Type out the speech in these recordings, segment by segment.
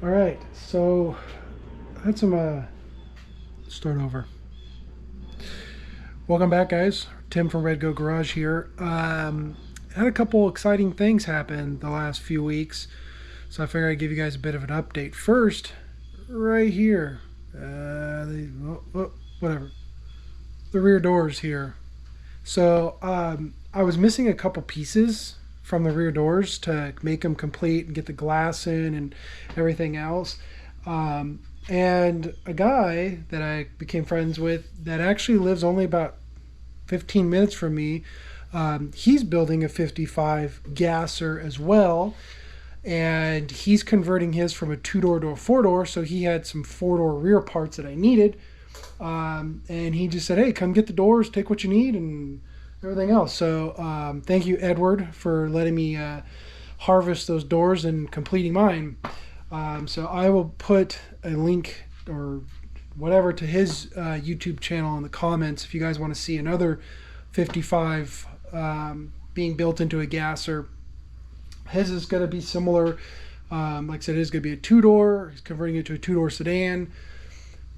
All right, so I had some start over. Welcome back, guys. Tim from Red Go Garage here. Had a couple exciting things happen the last few weeks, so I figured I'd give you guys a bit of an update. First, right here, whatever, the rear doors here. So I was missing a couple pieces from the rear doors to make them complete and get the glass in and everything else. And a guy that I became friends with that actually lives only about 15 minutes from me, he's building a 55 gasser as well. And he's converting his from a 2-door to a 4-door. So he had some 4-door rear parts that I needed. And he just said, hey, come get the doors, take what you need, and everything else. So thank you, Edward, for letting me harvest those doors and completing mine. So I will put a link or whatever to his YouTube channel in the comments if you guys want to see another 55 being built into a gasser. His is going to be similar. Like I said, it is going to be a 2-door. He's converting it to a 2-door sedan.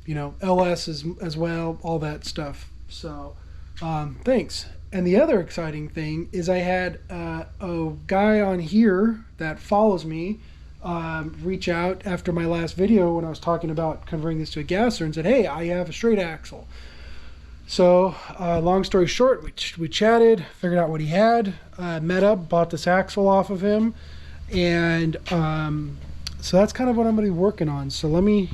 You know, LS as well, all that stuff. So thanks. And the other exciting thing is I had a guy on here that follows me reach out after my last video when I was talking about converting this to a gasser and said, hey, I have a straight axle. So long story short, we chatted, figured out what he had, met up, bought this axle off of him, and so that's kind of what I'm going to be working on. So let me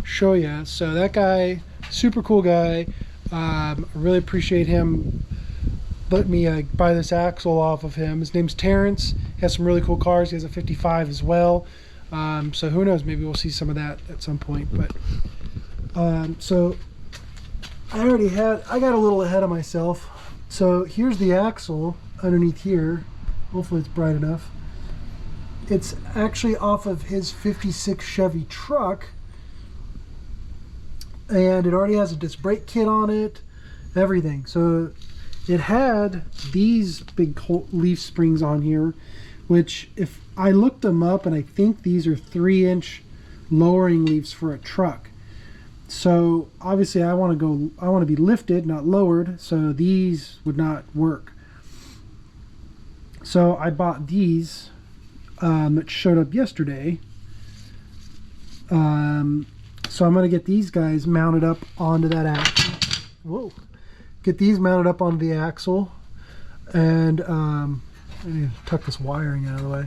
show you. So that guy, super cool guy, I really appreciate him letting me buy this axle off of him. His name's Terrence. He has some really cool cars. He has a 55 as well. So who knows, maybe we'll see some of that at some point. But so I got a little ahead of myself. So here's the axle underneath here. Hopefully it's bright enough. It's actually off of his 56 Chevy truck. And it already has a disc brake kit on it, everything. So it had these big leaf springs on here, which if I looked them up, and I think these are 3-inch lowering leaves for a truck. So obviously I want to be lifted, not lowered, so these would not work. So I bought these that showed up yesterday. So I'm going to get these guys mounted up onto that axle. Whoa. Get these mounted up on the axle, and I need to tuck this wiring out of the way.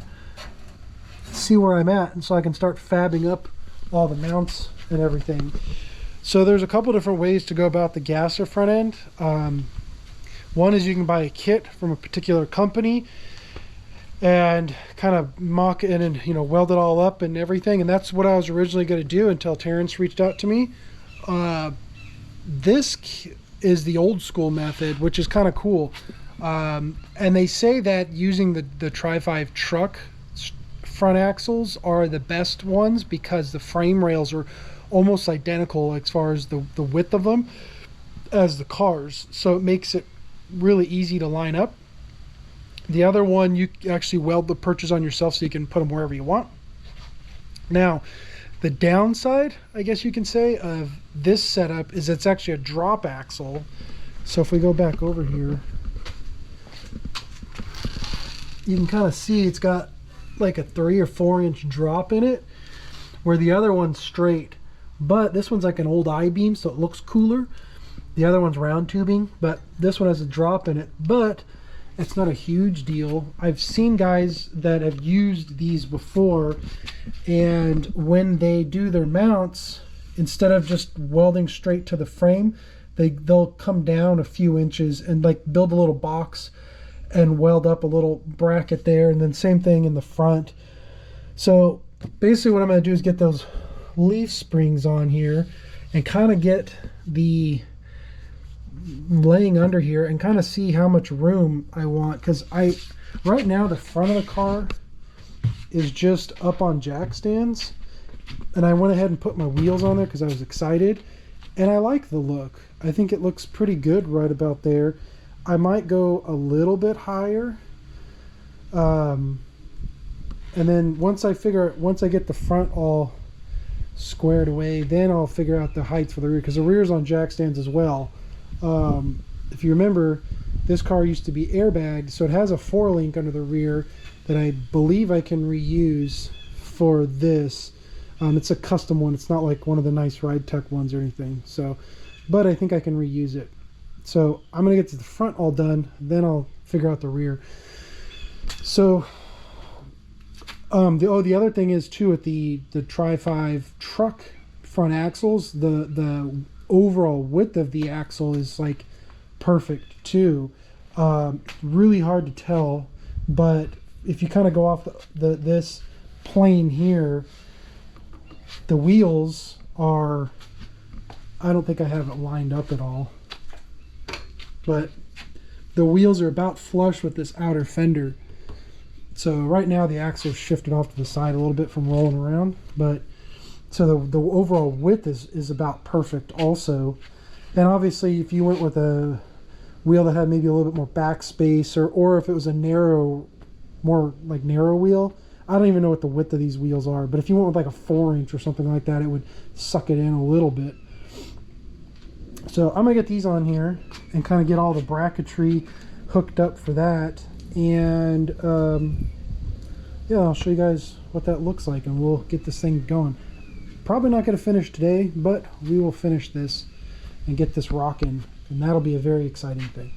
See where I'm at, and so I can start fabbing up all the mounts and everything. So there's a couple different ways to go about the gasser front end. One is you can buy a kit from a particular company and kind of mock it and weld it all up and everything, and that's what I was originally going to do until Terrence reached out to me. This is the old school method, which is kind of cool, and they say that using the Tri-5 truck front axles are the best ones because the frame rails are almost identical as far as the width of them as the cars, so it makes it really easy to line up. The other one, you actually weld the perches on yourself so you can put them wherever you want. Now, the downside, I guess you can say, of this setup is it's actually a drop axle. So if we go back over here, you can kind of see it's got like a 3 or 4 inch drop in it, where the other one's straight. But this one's like an old I-beam, so it looks cooler. The other one's round tubing, but this one has a drop in it. But it's not a huge deal. I've seen guys that have used these before, and when they do their mounts, instead of just welding straight to the frame, they'll come down a few inches and like build a little box and weld up a little bracket there, and then same thing in the front. So basically what I'm going to do is get those leaf springs on here and kind of get the laying under here and kind of see how much room I want, because right now the front of the car is just up on jack stands, and I went ahead and put my wheels on there because I was excited, and I like the look. I think it looks pretty good right about there. I might go a little bit higher, and then once I get the front all squared away, then I'll figure out the heights for the rear, because the rear is on jack stands as well. If you remember, this car used to be airbagged, so it has a 4-link under the rear that I believe I can reuse for this. It's a custom one. It's not like one of the nice Ride Tech ones or anything. So, but I think I can reuse it. So I'm gonna get to the front all done, then I'll figure out the rear. So the other thing is too, with the Tri-5 truck front axles, the overall width of the axle is like perfect too. Really hard to tell, but if you kind of go off this plane here, the wheels are, I don't think I have it lined up at all, but the wheels are about flush with this outer fender. So right now the axle's shifted off to the side a little bit from rolling around, but so the overall width is about perfect also. And obviously if you went with a wheel that had maybe a little bit more back space, or if it was a narrow, more like narrow wheel, I don't even know what the width of these wheels are, but if you went with like a 4-inch or something like that, it would suck it in a little bit. So I'm gonna get these on here and kind of get all the bracketry hooked up for that, and yeah, I'll show you guys what that looks like, and we'll get this thing going. Probably not going to finish today, but we will finish this and get this rocking, and that'll be a very exciting thing.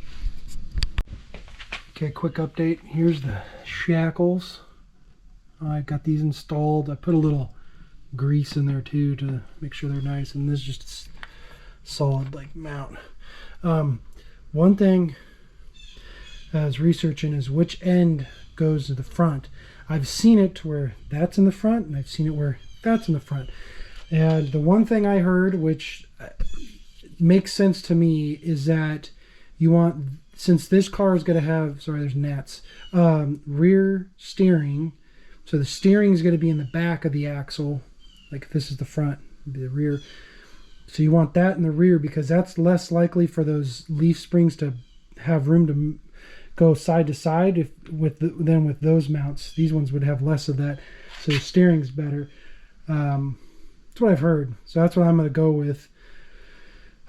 Okay, quick update. Here's the shackles. I've got these installed. I put a little grease in there too to make sure they're nice, and this is just a solid like mount. One thing I was researching is which end goes to the front. I've seen it where that's in the front, and I've seen it where that's in the front. And the one thing I heard, which makes sense to me, is that you want, since this car is going to have, sorry, there's gnats, rear steering. So the steering is going to be in the back of the axle. Like if this is the front, it'd be the rear. So you want that in the rear, because that's less likely for those leaf springs to have room to go side to side than with those mounts. These ones would have less of that, so the steering's better. That's what I've heard, so that's what I'm going to go with.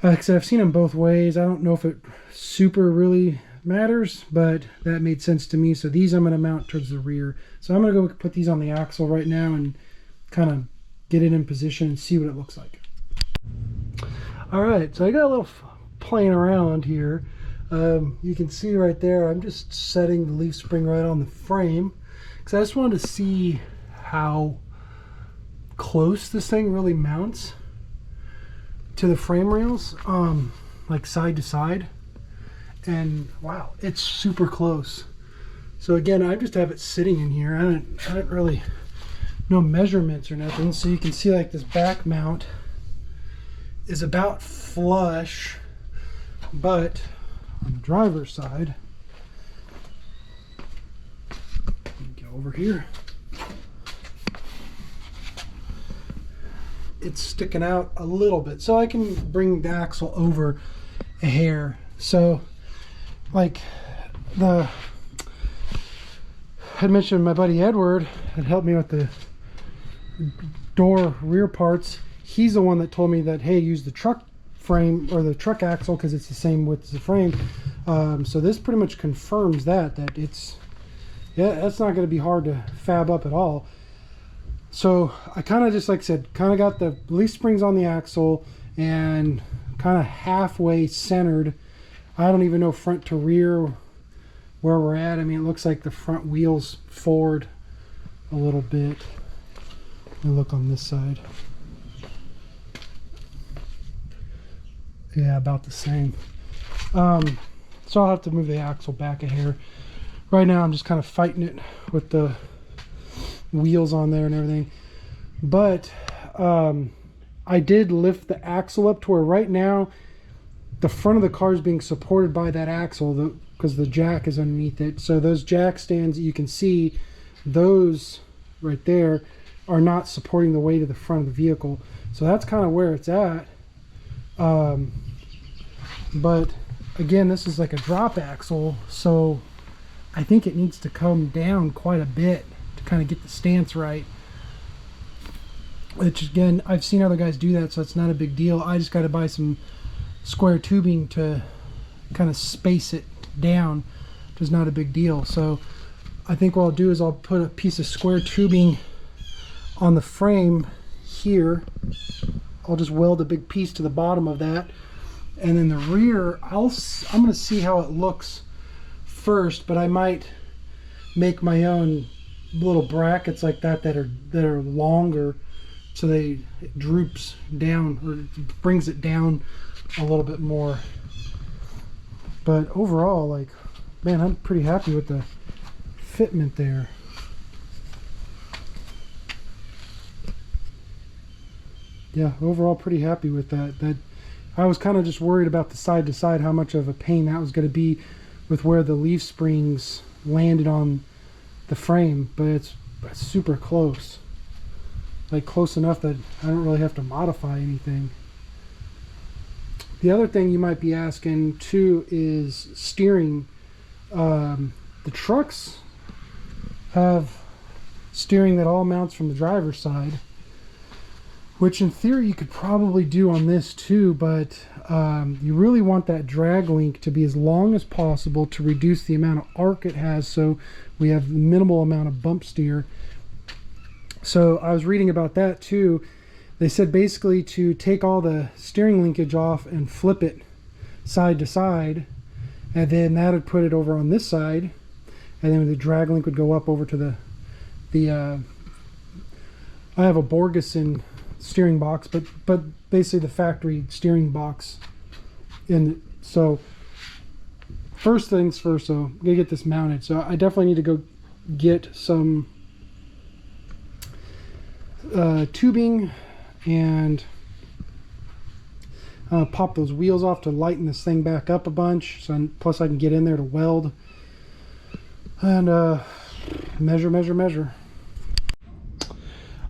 Because I've seen them both ways. I don't know if it super really matters, but that made sense to me. So these I'm going to mount towards the rear. So I'm going to go put these on the axle right now and kind of get it in position and see what it looks like. All right, so I got a little playing around here. You can see right there, I'm just setting the leaf spring right on the frame, because I just wanted to see how close this thing really mounts to the frame rails, like side to side. And wow, it's super close. So again, I just have it sitting in here. I don't really, no measurements or nothing. So you can see like this back mount is about flush, but on the driver's side, get over here, it's sticking out a little bit, so I can bring the axle over a hair. So like I had mentioned, my buddy Edward had helped me with the door rear parts. He's the one that told me that, hey, use the truck frame or the truck axle because it's the same width as the frame. So this pretty much confirms that it's, yeah, that's not going to be hard to fab up at all. So I kind of just, like I said, kind of got the leaf springs on the axle and kind of halfway centered. I don't even know front to rear where we're at. I mean, it looks like the front wheels forward a little bit. Let me look on this side. Yeah, about the same. So I'll have to move the axle back a hair. Right now I'm just kind of fighting it with the wheels on there and everything. But I did lift the axle up to where right now the front of the car is being supported by that axle because the jack is underneath it. So those jack stands that you can see, those right there are not supporting the weight of the front of the vehicle. So that's kind of where it's at. But again, this is like a drop axle, so I think it needs to come down quite a bit to kind of get the stance right. which again, I've seen other guys do that, so it's not a big deal. I just got to buy some square tubing to kind of space it down, which is not a big deal. So I think what I'll do is I'll put a piece of square tubing on the frame here. I'll just weld a big piece to the bottom of that, and then the rear, I'm going to see how it looks first, but I might make my own little brackets like that that are longer, so it droops down, or it brings it down a little bit more. But overall, like, man, I'm pretty happy with the fitment there. Yeah, overall pretty happy with that. I was kind of just worried about the side to side, how much of a pain that was going to be with where the leaf springs landed on the frame, but it's super close. Like close enough that I don't really have to modify anything. The other thing you might be asking too is steering. The trucks have steering that all mounts from the driver's side, which in theory you could probably do on this too, but you really want that drag link to be as long as possible to reduce the amount of arc it has, so we have minimal amount of bump steer. So I was reading about that too. They said basically to take all the steering linkage off and flip it side to side, and then that would put it over on this side, and then the drag link would go up over to the I have a Borgeson steering box, but basically the factory steering box. And so first things first, so I'm gonna get this mounted. So I definitely need to go get some tubing and pop those wheels off to lighten this thing back up a bunch. So plus I can get in there to weld and measure.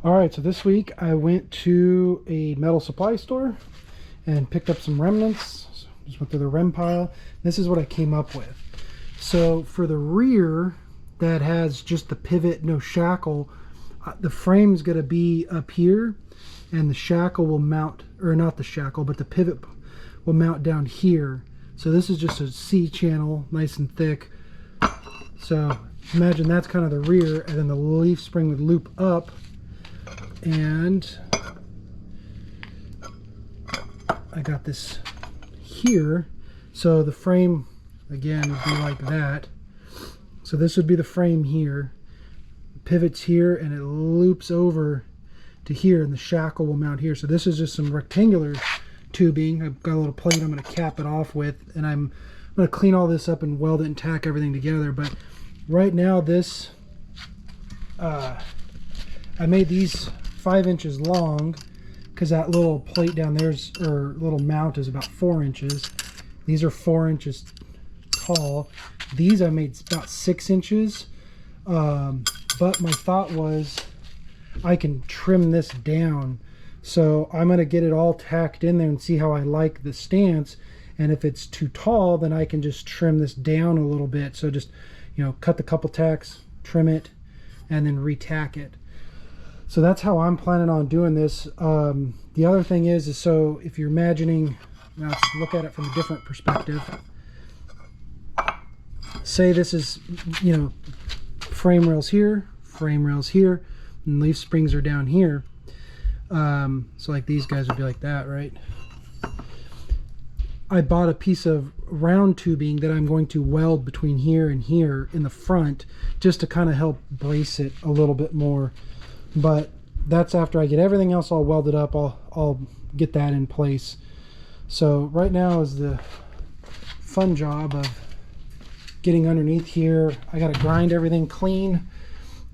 All right, so this week I went to a metal supply store and picked up some remnants. So just went through the rem pile. This is what I came up with. So for the rear that has just the pivot, no shackle, the frame's going to be up here, and the shackle will mount, or not the shackle, but the pivot will mount down here. So this is just a C channel, nice and thick. So imagine that's kind of the rear, and then the leaf spring would loop up, and I got this here. So the frame again would be like that. So this would be the frame here, pivots here, and it loops over to here, and the shackle will mount here. So this is just some rectangular tubing. I've got a little plate I'm going to cap it off with, and I'm going to clean all this up and weld it and tack everything together. But right now this I made these 5 inches long because that little plate down there's, or little mount, is about 4 inches. These are 4 inches tall. These I made about 6 inches, but my thought was I can trim this down. So I'm going to get it all tacked in there and see how I like the stance, and if it's too tall then I can just trim this down a little bit. So just, you know, cut the couple tacks, trim it, and then re-tack it. So that's how I'm planning on doing this. The other thing is so if you're imagining, now let's look at it from a different perspective. Say this is, you know, frame rails here, and leaf springs are down here. So like these guys would be like that, right? I bought a piece of round tubing that I'm going to weld between here and here in the front, just to kind of help brace it a little bit more. But that's after I get everything else all welded up. I'll get that in place. So right now is the fun job of getting underneath here. I got to grind everything clean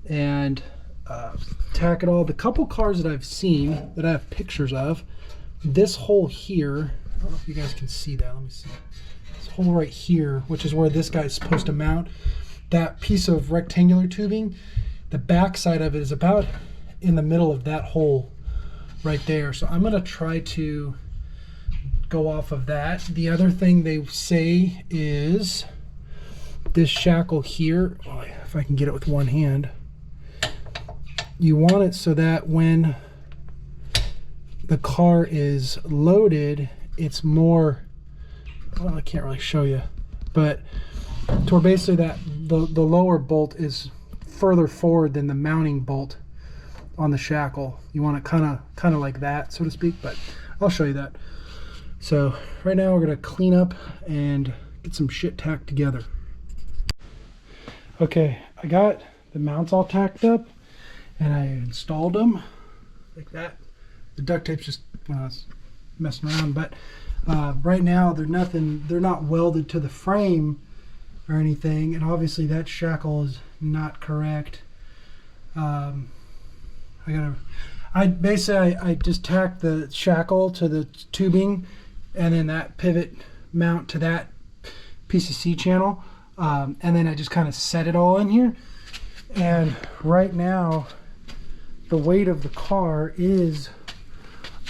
and tack it all. The couple cars that I've seen that I have pictures of, this hole here, I don't know if you guys can see that. Let me see. This hole right here, which is where this guy's supposed to mount, that piece of rectangular tubing, the back side of it is about in the middle of that hole right there. So I'm going to try to go off of that. The other thing they say is this shackle here, if I can get it with one hand, you want it so that when the car is loaded, it's more, well, I can't really show you, but to where basically that the lower bolt is further forward than the mounting bolt on the shackle. You want it kind of like that, so to speak, but I'll show you that. So right now we're gonna clean up and get some shit tacked together. Okay, I got the mounts all tacked up and I installed them like that. The duct tape's just when I was messing around, but right now they're not welded to the frame or anything, and obviously that shackle is not correct. I just tacked the shackle to the tubing and then that pivot mount to that PCC channel, and then I just kind of set it all in here. And right now the weight of the car is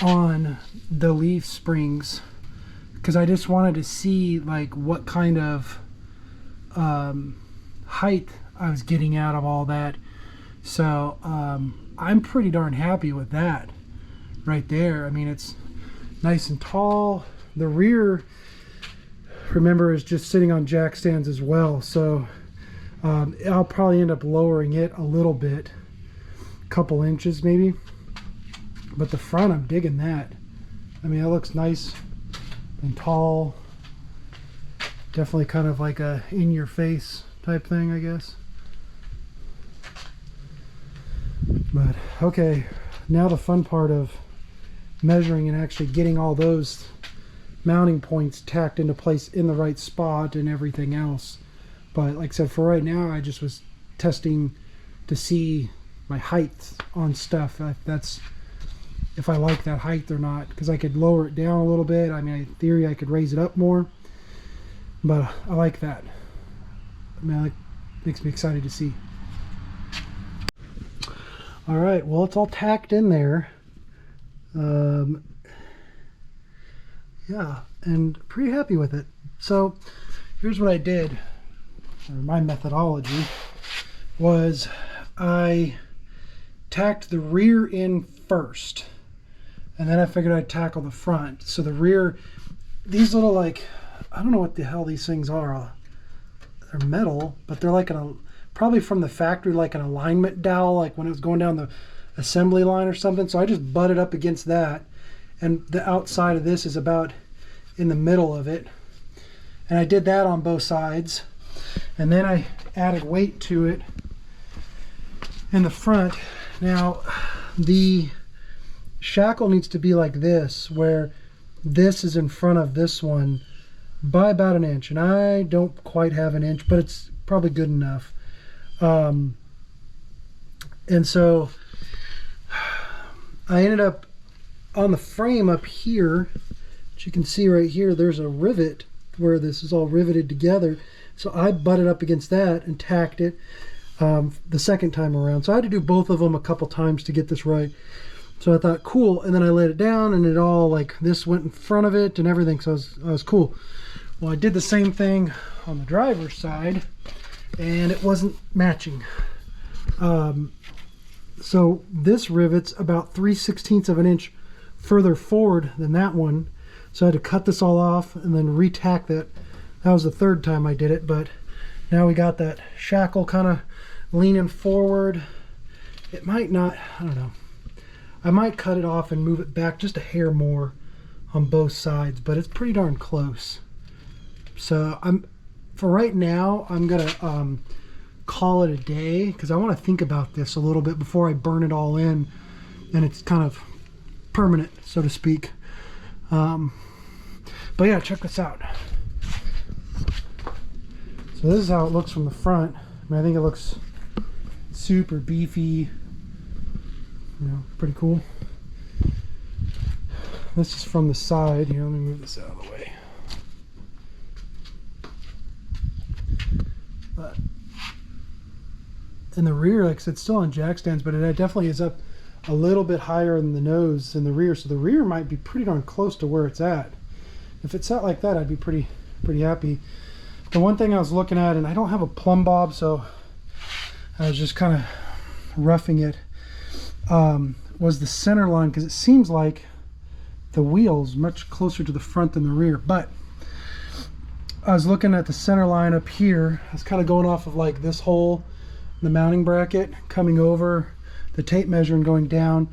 on the leaf springs because I just wanted to see like what kind of height I was getting out of all that. So I'm pretty darn happy with that right there. I mean, it's nice and tall. The rear, remember, is just sitting on jack stands as well, so I'll probably end up lowering it a little bit, a couple inches maybe, but the front, I'm digging that. I mean, it looks nice and tall. Definitely kind of like a in-your-face type thing, I guess. But okay, now the fun part of measuring and actually getting all those mounting points tacked into place in the right spot and everything else. But like I said, for right now, I just was testing to see my height on stuff, if I like that height or not, because I could lower it down a little bit. I mean, in theory I could raise it up more, but I like that. I mean, it makes me excited to see. All right, well, it's all tacked in there. Yeah, and pretty happy with it. So here's what I did, or my methodology was I tacked the rear in first, and then I figured I'd tackle the front. So the rear, these little, like, I don't know what the hell these things are. They're metal, but they're like probably from the factory, like an alignment dowel, like when it was going down the assembly line or something. So I just butted up against that, and the outside of this is about in the middle of it, and I did that on both sides, and then I added weight to it in the front. Now the shackle needs to be like this, where this is in front of this one by about an inch, and I don't quite have an inch, but it's probably good enough. And so I ended up on the frame up here, which you can see right here, there's a rivet where this is all riveted together. So I butted up against that and tacked it the second time around. So I had to do both of them a couple times to get this right. So I thought, cool, and then I laid it down and it all, like, this went in front of it and everything, so I was cool. Well, I did the same thing on the driver's side and it wasn't matching. So this rivet's about 3/16 of an inch further forward than that one. So I had to cut this all off and then re-tack that. That was the third time I did it, but now we got that shackle kind of leaning forward. It might not, I don't know. I might cut it off and move it back just a hair more on both sides, but it's pretty darn close. So for right now, I'm gonna call it a day, because I want to think about this a little bit before I burn it all in and it's kind of permanent, so to speak. But yeah, check this out. So this is how it looks from the front. I mean, I think it looks super beefy, you know, pretty cool. This is from the side. Here, let me move this out of the way. But in the rear, like I said, it's still on jack stands, but it definitely is up a little bit higher in the nose in the rear. So the rear might be pretty darn close to where it's at. If it's set like that, I'd be pretty happy. The one thing I was looking at, and I don't have a plumb bob, so I was just kind of roughing it, was the center line, because it seems like the wheels much closer to the front than the rear. But I was looking at the center line up here. I was kind of going off of like this hole, the mounting bracket, coming over the tape measure and going down,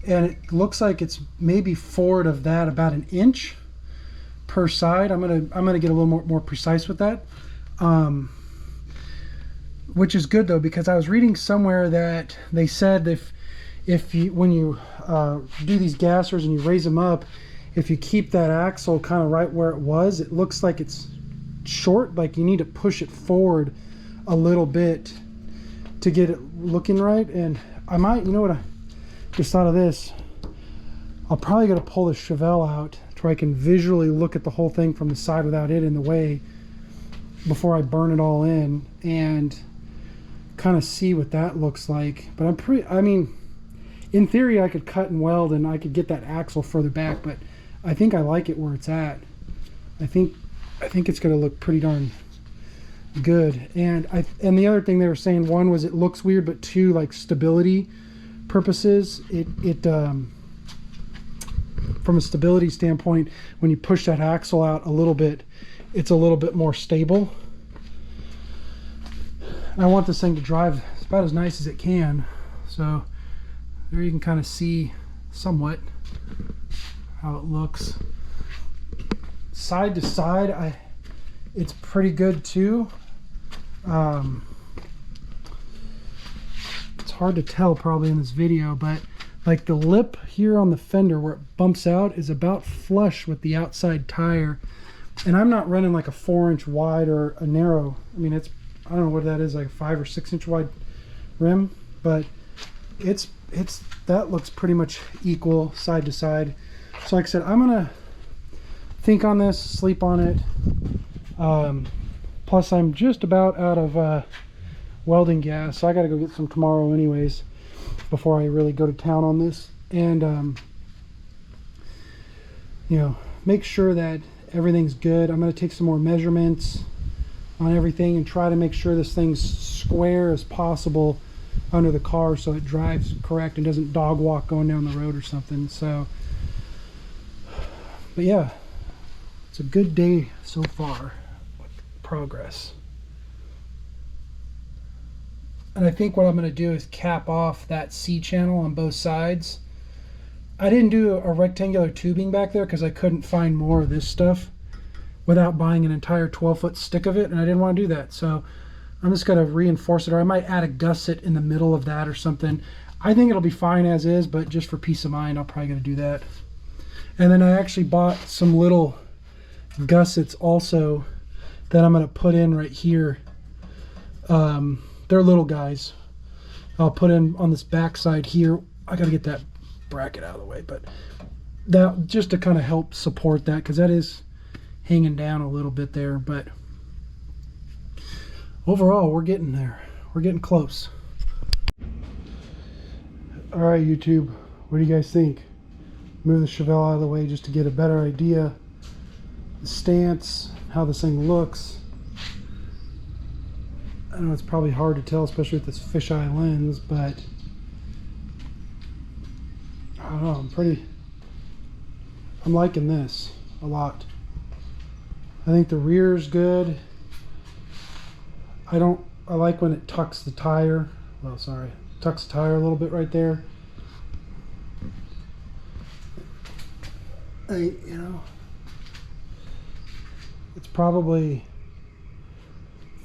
and it looks like it's maybe forward of that about 1 inch per side. I'm gonna get a little more precise with that, which is good though, because I was reading somewhere that they said if you, when you do these gassers and you raise them up, if you keep that axle kind of right where it was, it looks like it's short, like you need to push it forward a little bit to get it looking right. And I might, you know what, I just thought of this, I'll probably gotta pull the Chevelle out to where I can visually look at the whole thing from the side without it in the way before I burn it all in, and kind of see what that looks like. But I mean, in theory I could cut and weld and I could get that axle further back, but I think I like it where it's at. I think it's gonna look pretty darn good. And the other thing they were saying, one was it looks weird, but two, like stability purposes, it from a stability standpoint, when you push that axle out a little bit, it's a little bit more stable. I want this thing to drive about as nice as it can. So there you can kind of see somewhat how it looks. Side to side, it's pretty good too. It's hard to tell probably in this video, but like the lip here on the fender where it bumps out is about flush with the outside tire. And I'm not running like a 4-inch wide or a narrow. I mean, it's, I don't know what that is, like a 5 or 6-inch wide rim, but it's that looks pretty much equal side to side. So like I said, I'm gonna think on this, sleep on it. Plus I'm just about out of welding gas, so I gotta go get some tomorrow anyways before I really go to town on this. And you know, make sure that everything's good. I'm gonna take some more measurements on everything and try to make sure this thing's square as possible under the car so it drives correct and doesn't dog walk going down the road or something. So, but yeah, it's a good day so far with progress. And I think what I'm going to do is cap off that C channel on both sides. I didn't do a rectangular tubing back there because I couldn't find more of this stuff without buying an entire 12-foot stick of it, and I didn't want to do that. So I'm just going to reinforce it, or I might add a gusset in the middle of that or something. I think it'll be fine as is, but just for peace of mind, I'll probably going to do that. And then I actually bought some little gussets also that I'm going to put in right here. They're little guys. I'll put in on this back side here. I got to get that bracket out of the way, but that just to kind of help support that, because that is hanging down a little bit there. But overall, we're getting there. We're getting close. All right, YouTube, what do you guys think? Move the Chevelle out of the way just to get a better idea, the stance, how this thing looks. I know it's probably hard to tell, especially with this fisheye lens, but I don't know, I'm liking this a lot. I think the rear is good. I like when it tucks the tire. Well, sorry, tucks the tire a little bit right there. You know, it's probably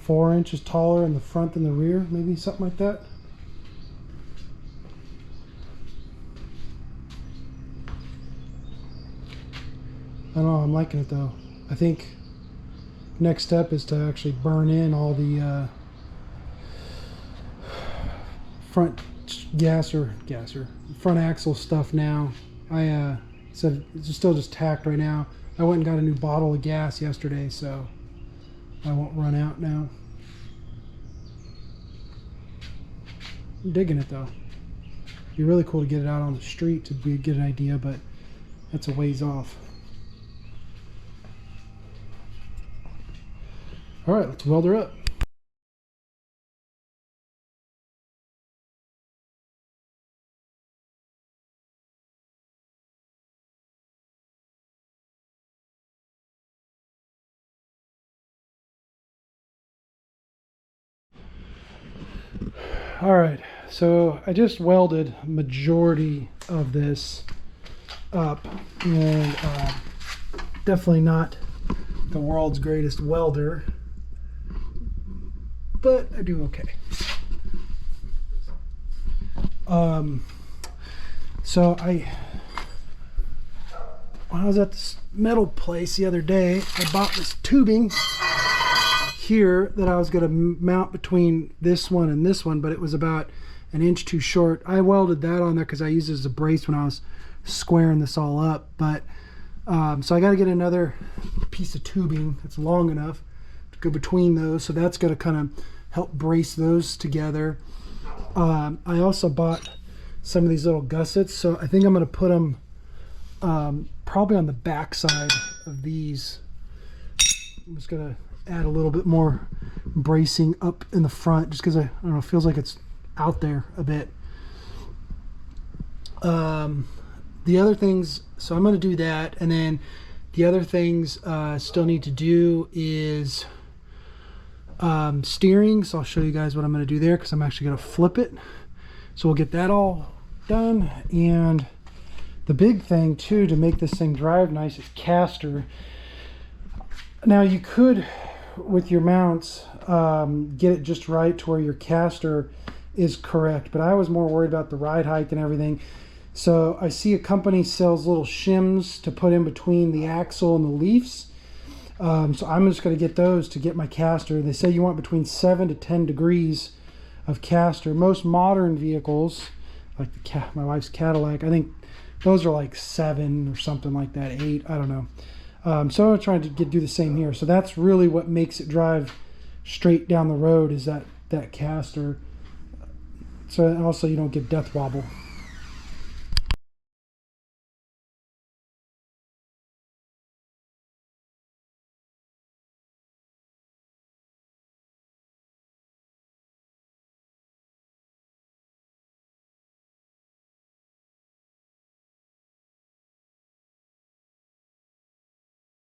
4 inches taller in the front than the rear, maybe something like that. I don't know, I'm liking it though. I think next step is to actually burn in all the front front axle stuff now. I said it's still just tacked right now. I went and got a new bottle of gas yesterday, so I won't run out now. I'm digging it though. It'd be really cool to get it out on the street to get an idea, but that's a ways off. All right, let's weld her up. All right, so I just welded majority of this up, and definitely not the world's greatest welder, but I do okay. So when I was at this metal place the other day, I bought this tubing here that I was going to mount between this one and this one, but it was about an inch too short. I welded that on there because I used it as a brace when I was squaring this all up. But so I got to get another piece of tubing that's long enough to go between those. So that's going to kind of help brace those together. I also bought some of these little gussets, so I think I'm going to put them probably on the back side of these. I'm just going to add a little bit more bracing up in the front, just because I don't know, it feels like it's out there a bit. The other things, so I'm going to do that, and then the other things still need to do is steering. So I'll show you guys what I'm going to do there, because I'm actually going to flip it. So we'll get that all done. And the big thing too to make this thing drive nice is caster. Now you could, with your mounts, get it just right to where your caster is correct, but I was more worried about the ride height and everything. So I see a company sells little shims to put in between the axle and the leaves. So I'm just going to get those to get my caster. They say you want between 7 to 10 degrees of caster. Most modern vehicles, like my wife's Cadillac, I think those are like 7 or something like that, 8, I don't know. So I'm trying to do the same here. So that's really what makes it drive straight down the road, is that caster. So also you don't get death wobble.